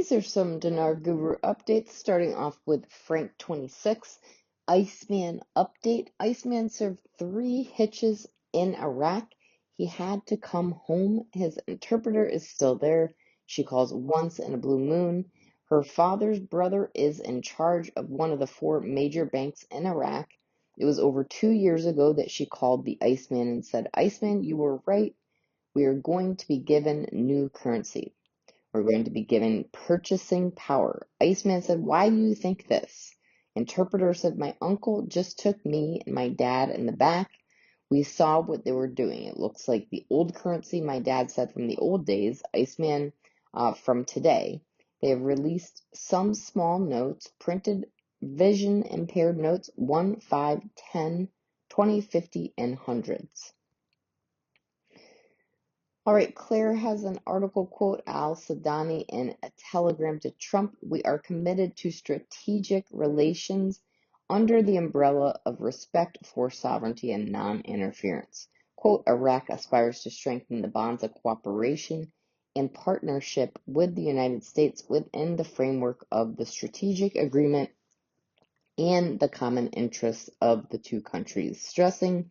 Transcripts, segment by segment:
These are some Dinar Guru updates, starting off with Frank 26. Iceman update. Iceman served 3 hitches in Iraq. He had to come home. His interpreter is still there. She calls once in a blue moon. Her father's brother is in charge of one of the 4 major banks in Iraq. It was over 2 years ago that she called the Iceman and said, "Iceman, you were right. We are going to be given new currency. We're going to be given purchasing power." Iceman said, "Why do you think this?" Interpreter said, "My uncle just took me and my dad in the back. We saw what they were doing. It looks like the old currency," my dad said, "from the old days." Iceman from today. They have released some small notes, printed vision impaired notes, 1, 5, 10, 20, 50, and hundreds. All right, Claire has an article, quote, Al-Sadani in a telegram to Trump: "We are committed to strategic relations under the umbrella of respect for sovereignty and non-interference." Quote, "Iraq aspires to strengthen the bonds of cooperation and partnership with the United States within the framework of the strategic agreement and the common interests of the two countries, stressing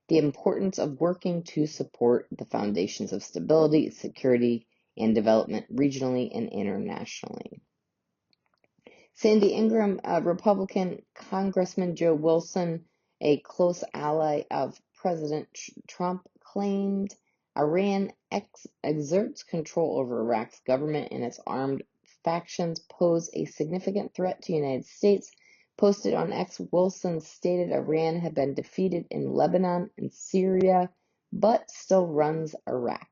the importance of working to support the foundations of stability, security, and development regionally and internationally." Sandy Ingram, Republican Congressman Joe Wilson, a close ally of President Trump, claimed Iran exerts control over Iraq's government and its armed factions pose a significant threat to the United States. Posted on X, Wilson stated Iran had been defeated in Lebanon and Syria, but still runs Iraq.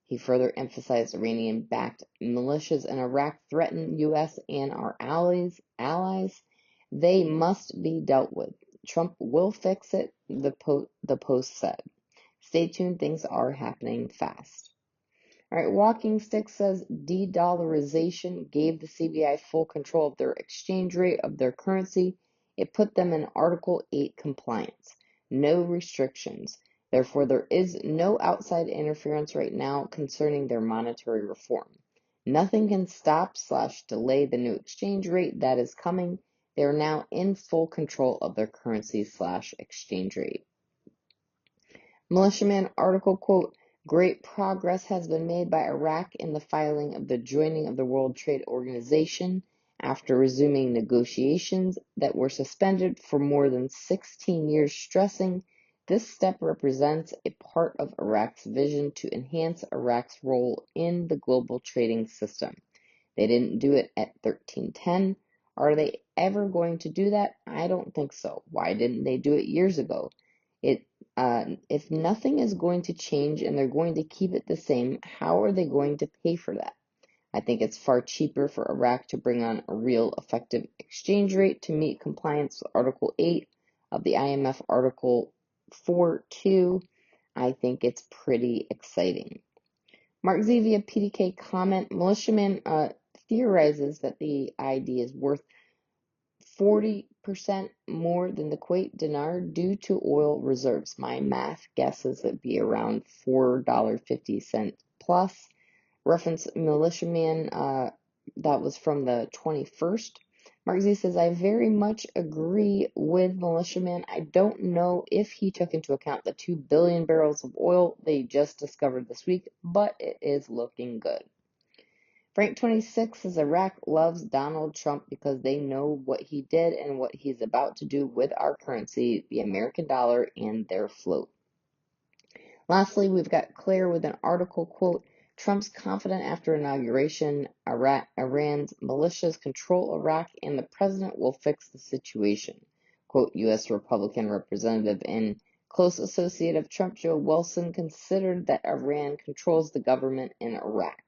He further emphasized Iranian-backed militias in Iraq threaten U.S. and our allies. They must be dealt with. Trump will fix it, the Post said. Stay tuned, things are happening fast. All right, Walking Stick says de-dollarization gave the CBI full control of their exchange rate of their currency. It put them in Article 8 compliance. No restrictions. Therefore, there is no outside interference right now concerning their monetary reform. Nothing can stop/delay the new exchange rate that is coming. They are now in full control of their currency/exchange rate. Militiaman article, quote, "Great progress has been made by Iraq in the filing of the joining of the World Trade Organization after resuming negotiations that were suspended for more than 16 years, stressing this step represents a part of Iraq's vision to enhance Iraq's role in the global trading system. They didn't do it at 1310. Are they ever going to do that? I don't think so. Why didn't they do it years ago? If nothing is going to change and they're going to keep it the same, how are they going to pay for that? I think it's far cheaper for Iraq to bring on a real effective exchange rate to meet compliance with Article 8 of the IMF Article 4.2. I think it's pretty exciting." Mark Zevia PDK comment: "Militiaman theorizes that the ID is worth 40% more than the Kuwait dinar due to oil reserves. My math guesses it'd be around $4.50 plus." Reference militiaman, that was from the 21st. Mark Z says, "I very much agree with militiaman. I don't know if he took into account the 2 billion barrels of oil they just discovered this week, but it is looking good." Frank 26 says, "Iraq loves Donald Trump because they know what he did and what he's about to do with our currency, the American dollar, and their float." Lastly, we've got Claire with an article, quote, "Trump's confident after inauguration, Iran's militias control Iraq and the president will fix the situation." Quote, U.S. Republican representative and close associate of Trump, Joe Wilson, considered that Iran controls the government in Iraq.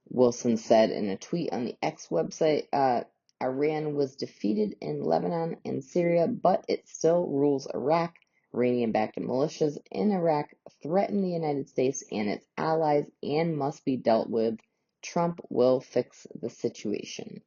Wilson said in a tweet on the X website, Iran was defeated in Lebanon and Syria, but it still rules Iraq. Iranian-backed militias in Iraq threaten the United States and its allies and must be dealt with. Trump will fix the situation.